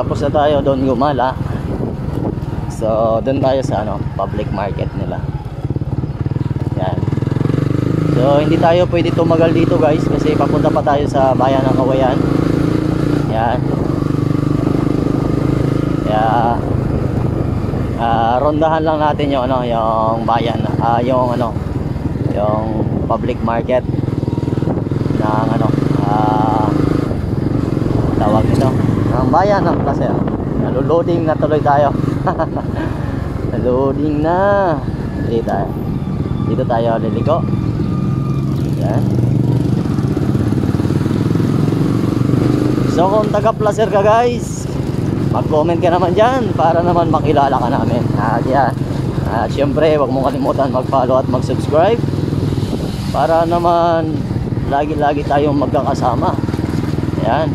tapos na tayo doon gumala. So doon tayo sa ano, public market nila. Yan. So hindi tayo pwede tumagal dito guys, kasi papunta pa tayo sa bayan ng Kawayan. Yan. Kaya rondahan lang natin yung ano, yung bayan, yung ano, yung public market ng ano, tawag nito, ng bayan ng Placer. Naluloding na tuloy tayo. Naluloding na. Dito tayo liliko. Yan. So kung taga Placer ka guys, mag-comment ka naman dyan para naman makilala ka namin. Yan. Siyempre wag mong kalimutan mag-follow at mag-subscribe para naman lagi-lagi tayong magkakasama. Yan.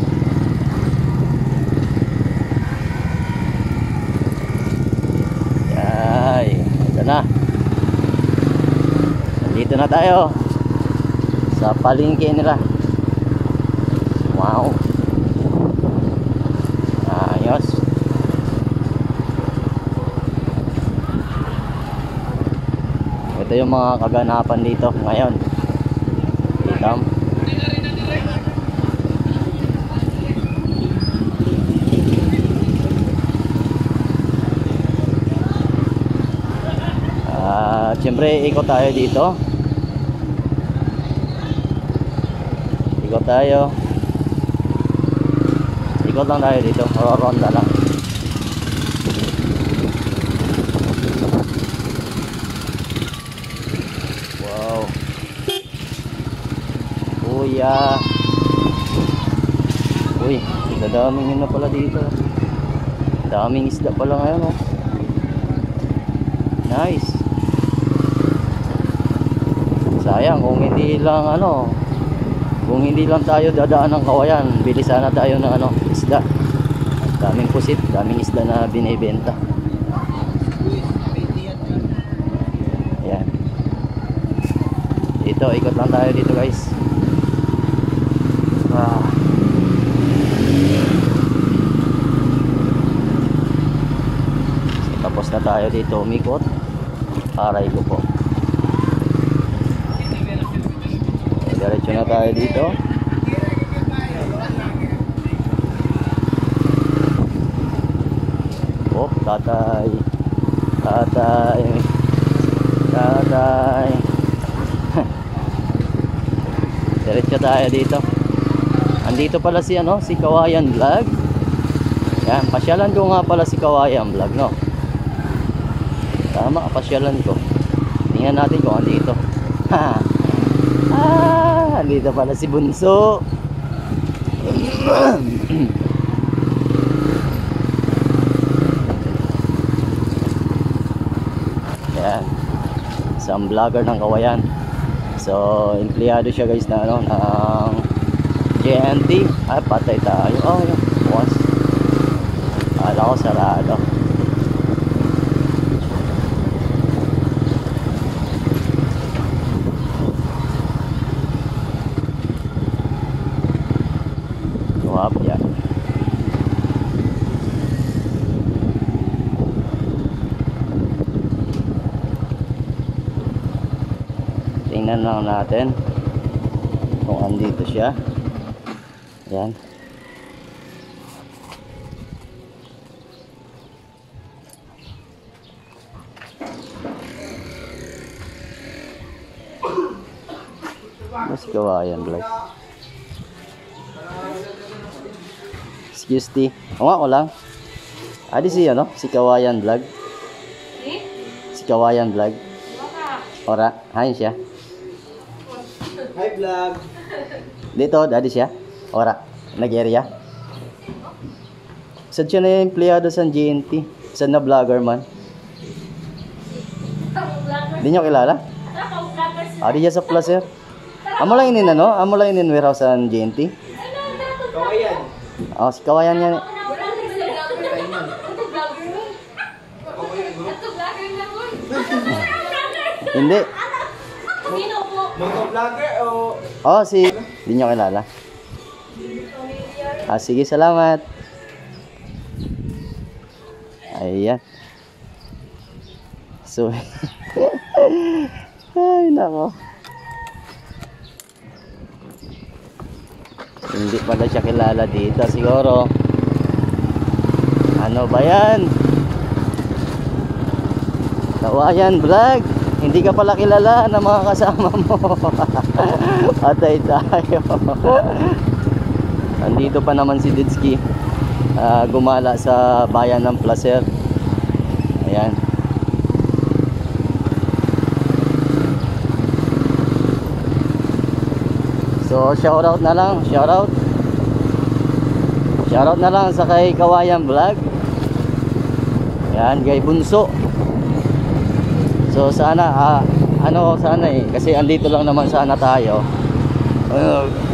Ay, ito na. Nandito na tayo sa palengke nila. Wow. Ayos. Ito yung mga kaganapan dito ngayon. Itam. Siyempre ikot tayo dito. Ikot tayo. Ikot lang tayo dito. Ronda lang. Wow. Kuya. Uy, daming yun na pala dito. Daming isda pala ngayon, oh. Nice. Sayang kung hindi lang ano, kung hindi lang tayo dadaan ng Kawayan, bili sana tayo ng ano, isda. Daming pusit, daming isda na binibenta. Ayan. Dito, ikot lang tayo dito guys. So, tapos na tayo dito umikot. Aray ko po. Diretso na tayo dito. Oh, tatay. Tatay. Tatay. Diretso tayo dito. Andito pala si ano, si Kawayan Vlog. Yan, pasyalan ko nga pala si Kawayan Vlog, no. Tama, pasyalan ko. Tingnan natin kung andito. Ha. Dito pala si Bunso. Yan. Isang vlogger ng Kawayan. So, empleyado siya guys na ano, ng JNT. Ay, patay tayo. Oh, yun. Bukas. Akala ko sarado. Yan. Tingnan lang natin kung andito siya. Yan. Mas Kawayan Vlog. Excuse me. O nga ko lang. Adi si ano? Si Kawayan Vlog. Si Kawayan Vlog. Ora, hi siya. Hi vlog. Dito, adi siya. Ora, nag-area. Saan siya na yung empleyado sa GNT? Saan na vlogger man? Di nyo kilala? Adi siya sa Placer. Amo lang inin ano? Amo lang inin warehouse sa GNT? Kawayan. Oh, si Kawayan yan. Hindi. Mga vlogger o... Oh, si... Hindi nyo kilala. Ah, sige, salamat. Ayan. So, ay nako. Hindi pala siya kilala dito siguro. Ano ba yan? Kawayan Vlog. Hindi ka pala kilala ng mga kasama mo. Patay tayo. Andito pa naman si Didski. Gumala sa bayan ng Placer. Ayan. So shoutout na lang, shoutout na lang sa kay Kawayan Vlog. Yan, kay Bunso. So sana sana kasi andito lang naman sana tayo.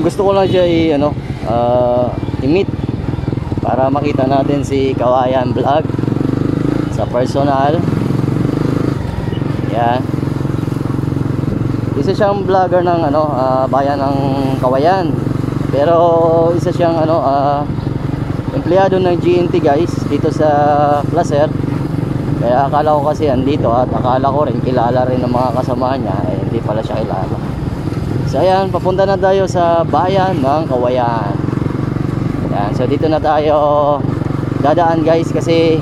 Gusto ko lang siya i-meet para makita natin si Kawayan Vlog sa personal. Yan. Isa siyang vlogger ng bayan ng Kawayan. Pero isa siyang empleyado ng GNT guys dito sa Placer. Kaya akala ko kasi andito at akala ko rin kilala rin ng mga kasama niya. Hindi pala siya kilala. So ayan, papunta na tayo sa bayan ng Kawayan. Ayan, so dito na tayo dadaan guys kasi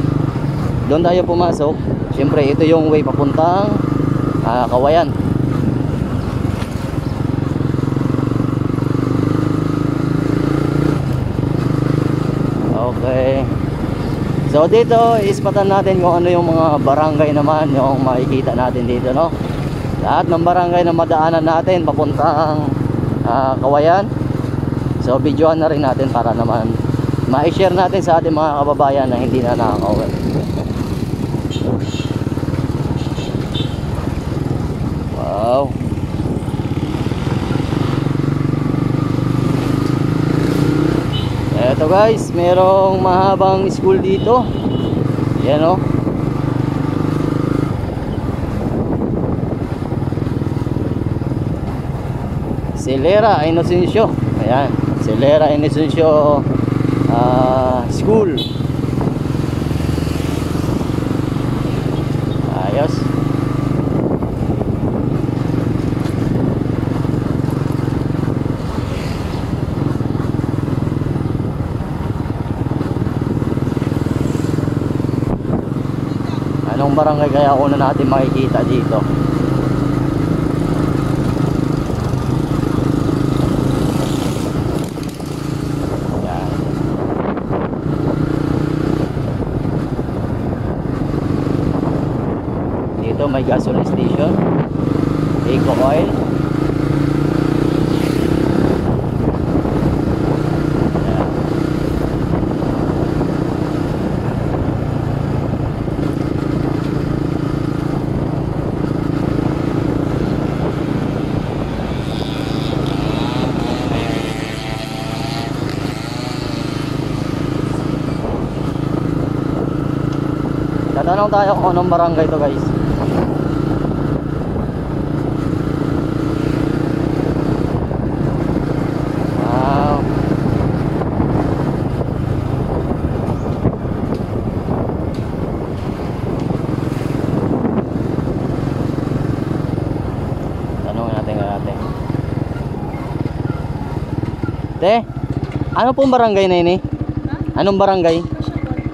doon tayo pumasok. Siyempre ito yung way papuntang Kawayan. Okay. So dito ispatan natin kung ano yung mga barangay naman yung makikita natin dito, no? Lahat ng barangay na madaanan natin papuntang Kawayan. So videoan na rin natin para naman ma-share natin sa ating mga kababayan na hindi na nakakauwi. Wow. Eto guys, merong mahabang school dito. Yan o. Celera Inocencio. Ayan, Celera Inocencio School. Ayos. Anong barangay kaya una natin makikita dito? Yan. Dito may gasoline station, Eco Oil. Tatanong tayo kung anong barangay to guys. Wow. Tanongin natin natin. Te, ano pong barangay na ini? Anong barangay?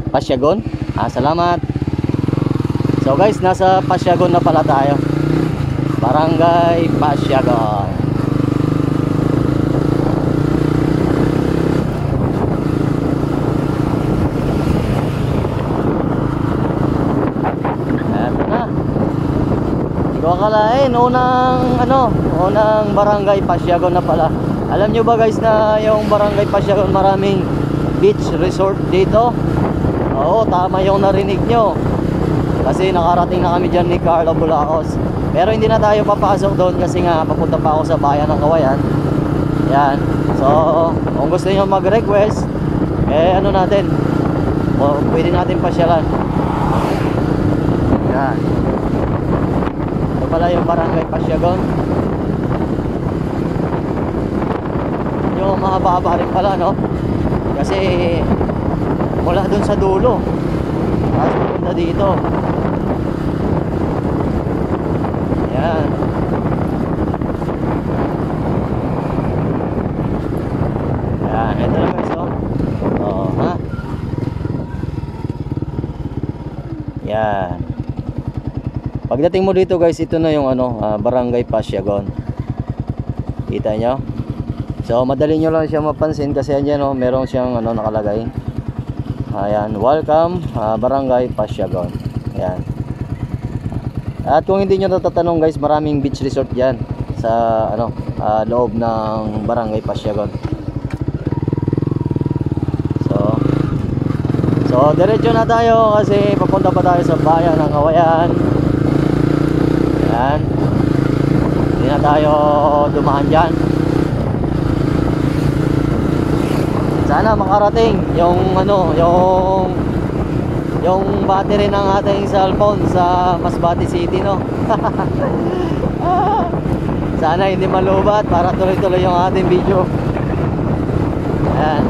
Pasyagon? Salamat. So guys, nasa Pasyagon na pala tayo. Barangay Pasyagon. Eto na. Hindi ko akalain unang barangay Pasyagon na pala. Alam nyo ba guys na yung barangay Pasyagon maraming beach resort dito? Oo, tama yung narinig nyo. Kasi nakarating na kami dyan ni Carlo Bulacos. Pero hindi na tayo papasok doon kasi nga papunta pa ako sa bayan ng Kawayan. Yan. So kung gusto nyo mag-request, natin, pwede natin pasyalan. Yan. Ito pala yung barangay Pasyagon. Yung mahaba-haba rin pala, no? Kasi mula doon sa dulo Tapos papunta dito. Yan. Yan, ito na guys, oh. Oh, ha? Yan. Pagdating mo dito guys, ito na yung ano, Barangay Pasyagon. Kita nyo? So madali nyo lang siya mapansin kasi andyan, oh, meron siyang ano nakalagay. Ayan, welcome Barangay Pasyagon. Ayan. At kung hindi nyo natatanong guys, maraming beach resort dyan sa ano, loob ng Barangay Pasyagon. So diretso na tayo kasi papunta pa tayo sa bayan ng Kawayan. Ayan. Hindi na tayo dumaan dyan. Sana makarating yung ano, yung battery ng ating cellphone sa Masbate City, no. Sana hindi malubat para tuloy-tuloy yung ating video. Ayan.